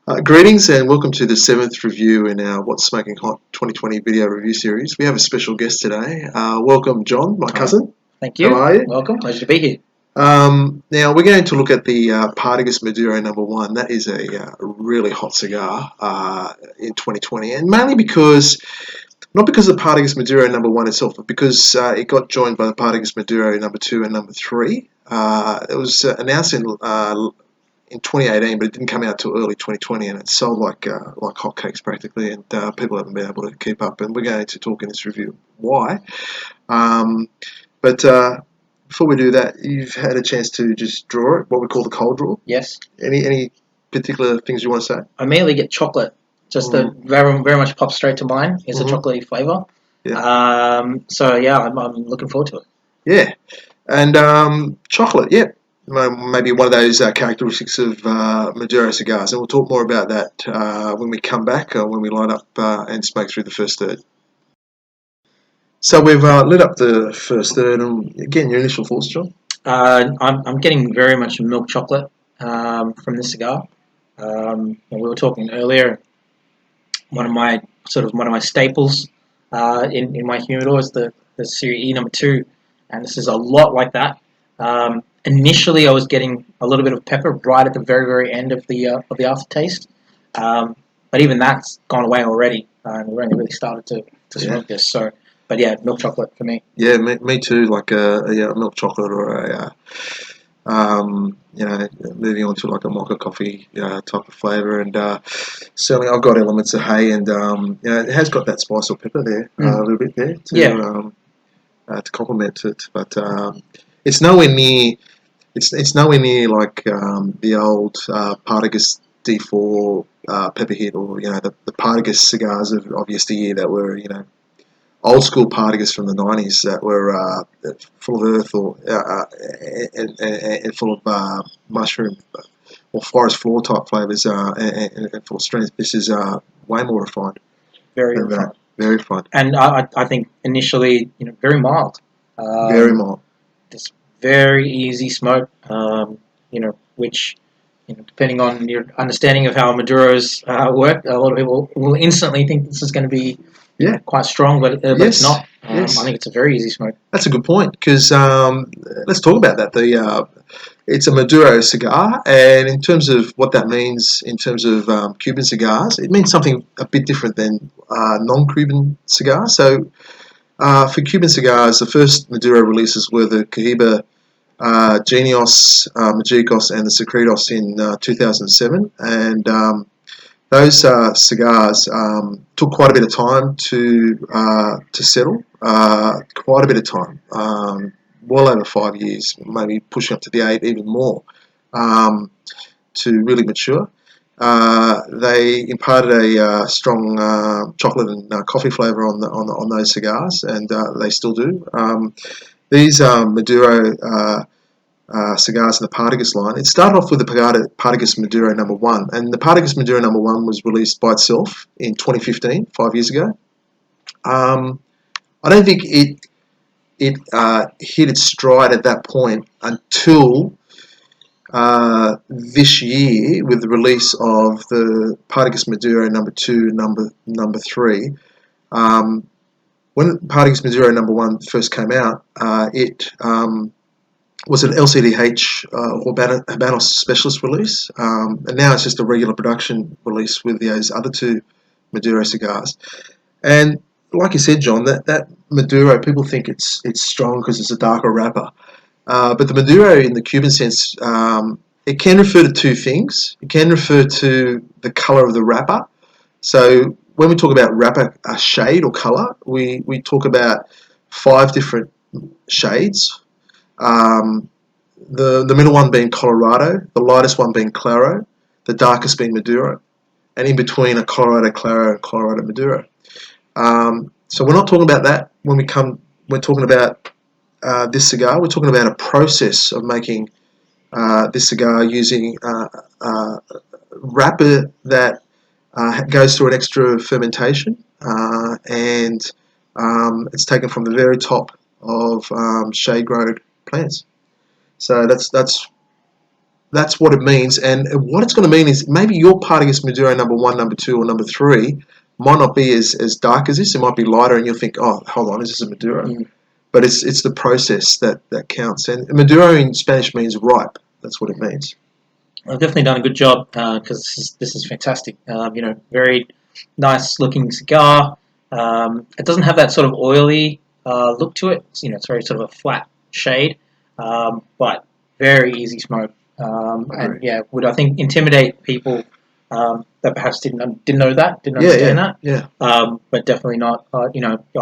Greetings and welcome to the 7th review in our What's Smoking Hot 2020 video review series. We have a special guest today. Welcome, John, my cousin. Thank you. How are you? Welcome. Pleasure to be here. Now, we're going to look at the Partagas Maduro No. 1. That is a really hot cigar in 2020, and mainly because, not because of the Partagas Maduro No. 1 itself, but because it got joined by the Partagas Maduro No. 2 and No. 3. It was announced in 2018, but it didn't come out till early 2020, and it sold like hotcakes practically, and people haven't been able to keep up. And we're going to talk in this review why. But before we do that, you've had a chance to just draw it, what we call the cold draw. Yes. Any particular things you want to say? I mainly get chocolate. Just the very much pops straight to mind is a chocolatey flavour. Yeah. So yeah, I'm looking forward to it. Yeah. And chocolate, yeah. Maybe one of those characteristics of Maduro cigars, and we'll talk more about that when we come back, when we line up and smoke through the first third. So we've lit up the first third, and again, your initial thoughts, John? I'm getting very much milk chocolate from this cigar. We were talking earlier. One of my staples in my humidor is the Series E No. 2, and this is a lot like that. Initially, I was getting a little bit of pepper right at the very end of the aftertaste, but even that's gone away already, and we're only really started to smoke this. So, but yeah, milk chocolate for me. Yeah, me too. Like a milk chocolate or moving on to like a mocha coffee type of flavour, and certainly I've got elements of hay, and it has got that spice or pepper there a little bit there to complement it, but it's nowhere near. It's nowhere near like the old Partagas D4 pepper hit, or the Partagas cigars of yesteryear that were old school Partagas from the 90s that were full of earth and full of mushroom or forest floor type flavours and full of strength. This is way more refined. Very refined. Very refined. And I think initially very mild. Very mild. Just very easy smoke, which, depending on your understanding of how Maduros work, a lot of people will instantly think this is going to be quite strong, but it's not. I think it's a very easy smoke. That's a good point, because let's talk about that. It's a Maduro cigar, and in terms of what that means in terms of Cuban cigars, it means something a bit different than non-Cuban cigars. So for Cuban cigars, the first Maduro releases were the Cohiba Genios, Magicos, and the Secretos in 2007, and those cigars took quite a bit of time to settle, quite a bit of time, well over 5 years, maybe pushing up to the 8, even more, to really mature. They imparted a strong chocolate and coffee flavour on those cigars, and they still do. These Maduro cigars in the Partagas line. It started off with the Partagas Maduro No. 1, and the Partagas Maduro No. 1 was released by itself in 2015, 5 years ago. I don't think it hit its stride at that point until this year with the release of the Partagas Maduro No. 2, No. 3. When Partagas Maduro No. 1 first came out, it was an LCDH or Habanos specialist release, and now it's just a regular production release with those other two Maduro cigars. And like you said, John, that Maduro, people think it's strong because it's a darker wrapper, but the Maduro in the Cuban sense, it can refer to two things. It can refer to the color of the wrapper. So when we talk about wrapper shade or color, we talk about 5 different shades. The middle one being Colorado, the lightest one being Claro, the darkest being Maduro, and in between are Colorado Claro and Colorado Maduro. So we're not talking about that when we're talking about this cigar. We're talking about a process of making this cigar using wrapper that goes through an extra fermentation, and it's taken from the very top of shade-grown plants. So that's that's what it means. And what it's going to mean is maybe your Partagas Maduro number 1, number 2, or number 3 might not be as dark as this. It might be lighter, and you'll think, oh, hold on, is this a Maduro? But it's the process that counts. And Maduro in Spanish means ripe. That's what it means. I've definitely done a good job because this is fantastic. Very nice looking cigar. It doesn't have that sort of oily look to it. It's very sort of a flat shade, but very easy smoke. And yeah, would I think intimidate people that perhaps didn't understand that. Yeah. But definitely not. I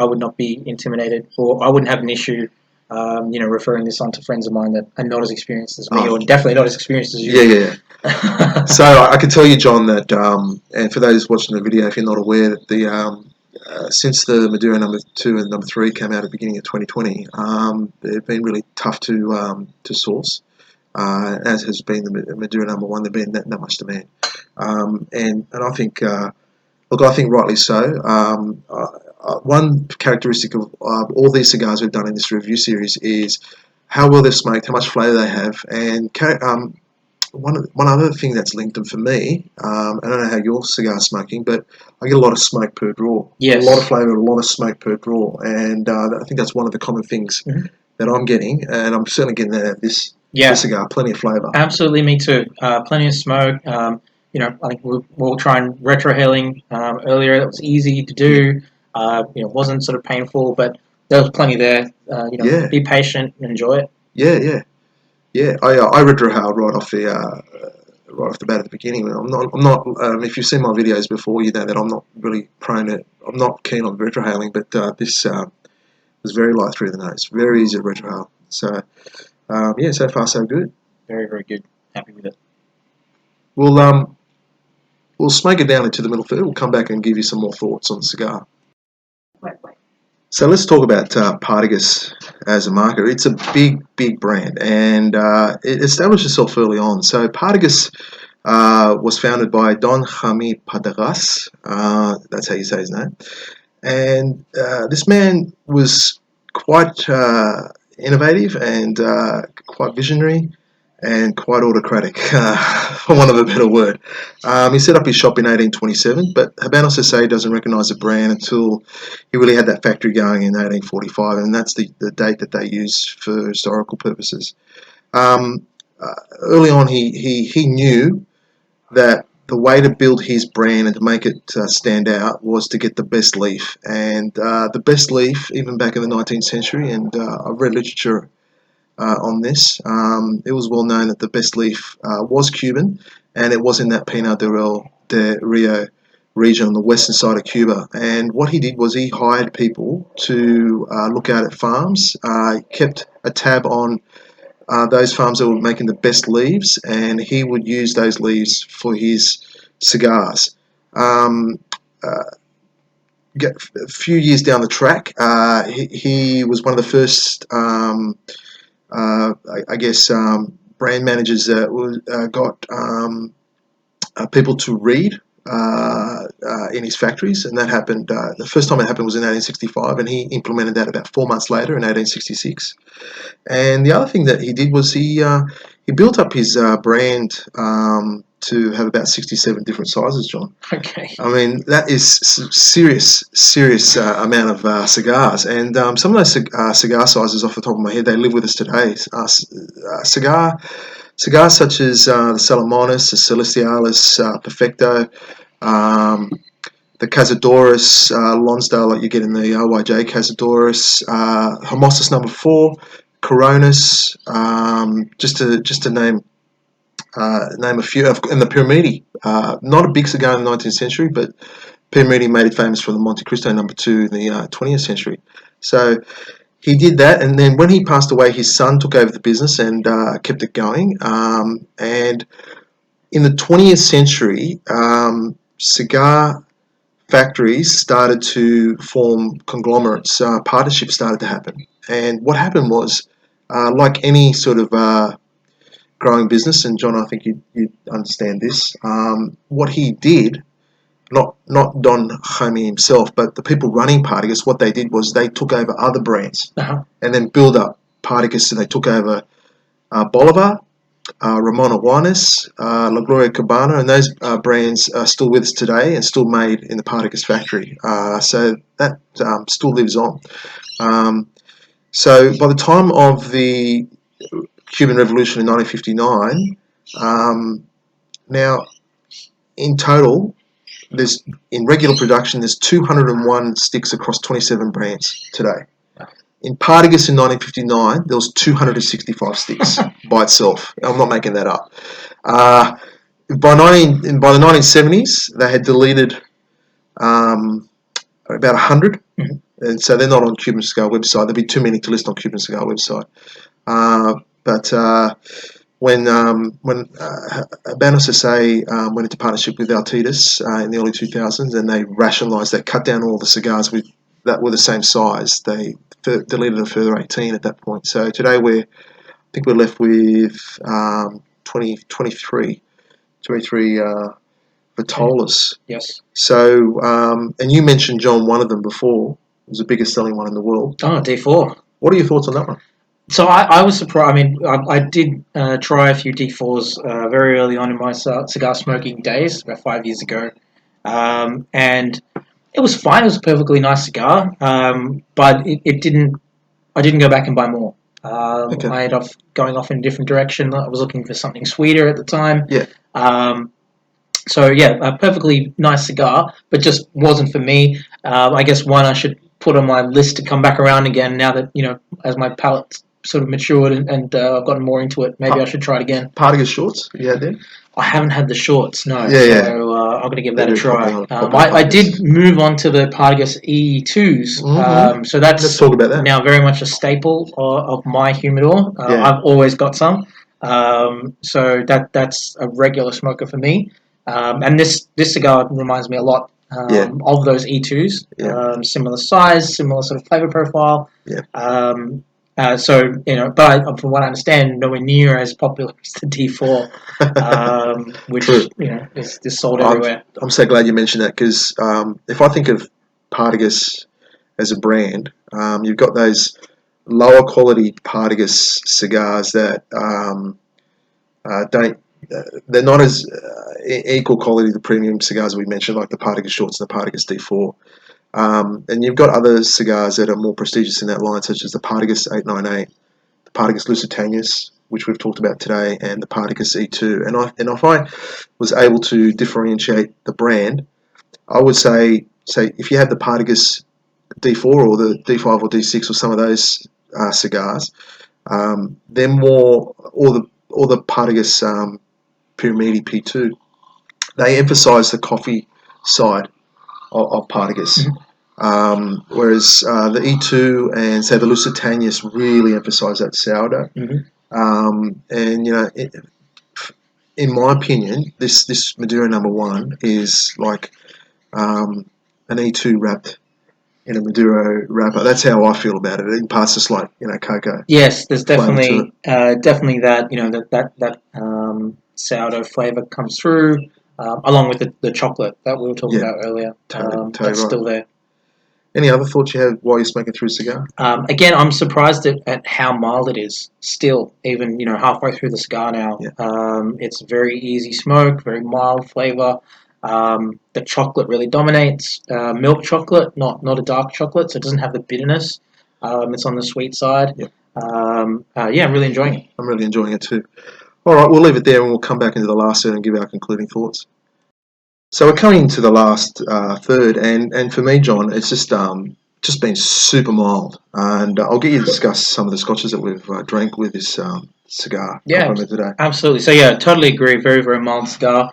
would not be intimidated, or I wouldn't have an issue. Referring this on to friends of mine that are not as experienced as me, or definitely not as experienced as you. Yeah. So I can tell you, John, that and for those watching the video, if you're not aware, that the since the Maduro number 2 and number 3 came out at the beginning of 2020, they've been really tough to source. As has been the Maduro number 1, there's been that much demand, and I think, look, I think rightly so. One characteristic of all these cigars we've done in this review series is how well they've smoked, how much flavour they have, and one other thing that's linked them for me. I don't know how your cigar smoking, but I get a lot of smoke per draw. Yes. A lot of flavour, a lot of smoke per draw, and I think that's one of the common things that I'm getting, and I'm certainly getting that out of this cigar. Plenty of flavour. Absolutely, me too. Plenty of smoke. I think we'll try and retrohaling earlier. That was easy to do. Wasn't sort of painful, but there was plenty there. Be patient and enjoy it. Yeah. I retrohaled right off the bat at the beginning. I'm not. If you've seen my videos before, you know that I'm not really prone to. I'm not keen on retrohaling, but this was very light through the nose, very easy to retrohale. So so far so good. Very, very good. Happy with it. We'll smoke it down into the middle third. We'll come back and give you some more thoughts on the cigar. So let's talk about Partagas as a market. It's a big brand, and it established itself early on. So Partagas was founded by Don Jaime Partagas. That's how you say his name. And this man was quite innovative and quite visionary and quite autocratic, for want of a better word. He set up his shop in 1827, but Habanos S.A. doesn't recognise the brand until he really had that factory going in 1845, and that's the date that they use for historical purposes. Early on, he knew that the way to build his brand and to make it stand out was to get the best leaf. And the best leaf, even back in the 19th century, and I've read literature on this, it was well known that the best leaf was Cuban, and it was in that Pinar del Rio region on the western side of Cuba. And what he did was he hired people to look out at farms, kept a tab on those farms that were making the best leaves, and he would use those leaves for his cigars. A few years down the track, he was one of the first, brand managers that got people to read in his factories, and that happened. The first time it happened was in 1865, and he implemented that about 4 months later in 1866. And the other thing that he did was he built up his brand to have about 67 different sizes, John. Okay. I mean, that is serious amount of cigars, and some of those cigar sizes, off the top of my head, they live with us today. Cigars such as the Salomonis, the Celestialis, Perfecto, the Cazadores, Lonsdale that you get in the OYJ Cazadores, Hermosus number 4, Coronas, just to name a few, and the Pyramidi. Not a big cigar in the 19th century, but Pyramidi made it famous for the Monte Cristo number 2 in the 20th century. So he did that, and then when he passed away, his son took over the business and kept it going. And in the 20th century, cigar factories started to form conglomerates. Partnerships started to happen. And what happened was, like any sort of growing business, and John, I think you understand this, what he did, not Don Jaime himself, but the people running Partagas, what they did was they took over other brands and then build up Partagas, and they took over Bolivar, Ramona Juanes, La Gloria Cabana, and those brands are still with us today and still made in the Partagas factory. So that still lives on. So by the time of the Cuban Revolution in 1959, now in total, there's in regular production, there's 201 sticks across 27 brands today. In Partagas in 1959, there was 265 sticks by itself. I'm not making that up. By the 1970s, they had deleted about 100, and so they're not on Cuban Cigar website. There'd be too many to list on Cuban Cigar website. But when Habanos SA went into partnership with Altitas in the early 2000s, and they rationalised, they cut down all the cigars that were the same size. They deleted a further 18 at that point. So today I think we're left with 23 Vitolas. Yes. So, and you mentioned, John, one of them before. It was the biggest selling one in the world. Oh, D4. What are your thoughts on that one? So I was surprised. I mean, I did try a few D4s very early on in my cigar smoking days, about 5 years ago, and it was fine. It was a perfectly nice cigar, but it didn't. I didn't go back and buy more. Okay. I ended up going off in a different direction. I was looking for something sweeter at the time. Yeah. So yeah, a perfectly nice cigar, but just wasn't for me. I guess one I should put on my list to come back around again now that, as my palate sort of matured and I've gotten more into it. Maybe I should try it again. Partagas shorts, you had them? I haven't had the shorts, no. Yeah. So I'm going to give that a try. Popular I did move on to the Partagas E2s. So that's Let's talk about that. now very much a staple of my humidor. I've always got some. So that's a regular smoker for me. And this cigar reminds me a lot of those E2s. Yeah. Similar size, similar sort of flavor profile. Yeah. So, but from what I understand, nowhere near as popular as the D4, which, is sold everywhere. I'm so glad you mentioned that, because if I think of Partagas as a brand, you've got those lower quality Partagas cigars that they're not as equal quality to the premium cigars we mentioned, like the Partagas Shorts and the Partagas D4. And you've got other cigars that are more prestigious in that line, such as the Partagas 898, the Partagas Lusitanas, which we've talked about today, and the Partagas E2. And if I was able to differentiate the brand, I would say if you have the Partagas D4 or the D5 or D6 or some of those cigars, they're more, or the Partagas Pyramidi P2, they emphasise the coffee side of Partagas. Whereas the E2 and say the Lusitanas really emphasise that sourdough. And in my opinion, this Maduro number 1 is like an E2 wrapped in a Maduro wrapper. That's how I feel about it. It imparts just like cocoa. Yes, there's definitely that sourdough flavor comes through, along with the chocolate that we were talking about earlier. Totally that's right. still there. Any other thoughts you had while you're smoking through a cigar? Again, I'm surprised at how mild it is. Still, even halfway through the cigar now, it's very easy smoke, very mild flavor. The chocolate really dominates. Milk chocolate, not a dark chocolate, so it doesn't have the bitterness. It's on the sweet side. Yep. I'm really enjoying it. I'm really enjoying it too. All right, we'll leave it there and we'll come back into the last third and give our concluding thoughts. So we're coming into the last third, and for me, John, it's just been super mild. And I'll get you to discuss some of the scotches that we've drank with this cigar today. Absolutely. So yeah, totally agree. Very, very mild cigar.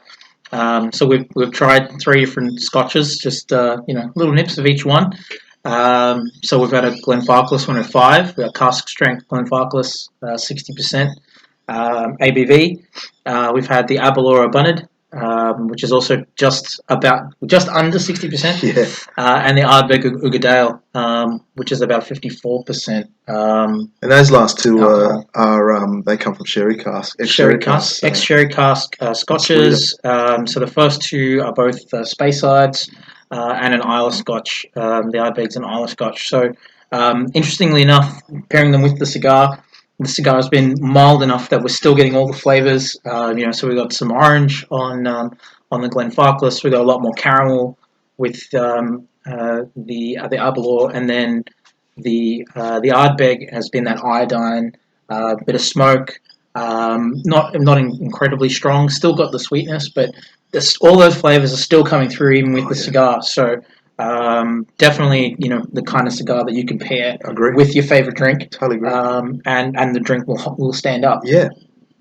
So we've tried 3 different scotches, just little nips of each one. So we've had a Glenfarclas 105, we've got cask strength Glenfarclas 60% ABV. We've had the Aberlour Bunned, which is also just under 60%. And the Ardbeg Ugadale, which is about 54%. And those last two are they come from sherry cask, ex-sherry cask scotches. So the first 2 are both Speysides and an Islay Scotch. The Ardbeg's an Islay Scotch. So interestingly enough, pairing them with the cigar, the cigar has been mild enough that we're still getting all the flavors. So we got some orange on the Glenfarclas. We got a lot more caramel with the Abalor, and then the Ardbeg has been that iodine, bit of smoke. Not incredibly strong. Still got the sweetness, but all those flavors are still coming through even with the cigar. So definitely, the kind of cigar that you can pair with your favorite drink. Totally agree. And the drink will stand up. Yeah,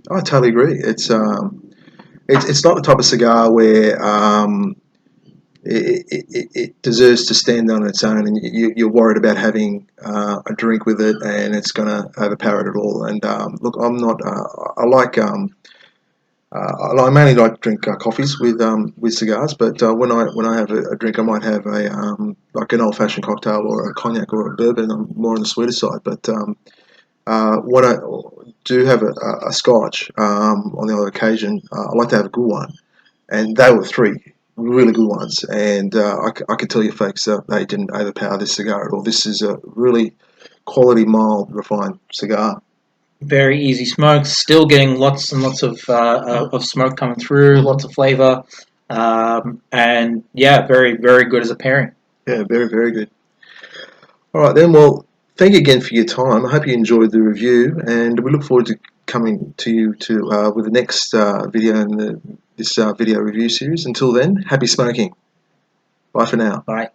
I totally agree. It's not the type of cigar where it deserves to stand on its own, and you're worried about having a drink with it, and it's going to overpower it at all. And look, I'm not. I like. I mainly like to drink coffees with cigars, but when I have a drink, I might have a like an old fashioned cocktail or a cognac or a bourbon. I'm more on the sweeter side, but when I do have a scotch on the other occasion, I like to have a good one, and they were three really good ones. And I can tell you, folks, that they didn't overpower this cigar at all. This is a really quality, mild, refined cigar. Very easy smoke. Still getting lots and lots of smoke coming through. Lots of flavor, and yeah, very very good as a pairing. Yeah, very very good. All right then. Well, thank you again for your time. I hope you enjoyed the review, and we look forward to coming to you with the next video in this video review series. Until then, happy smoking. Bye for now. Bye.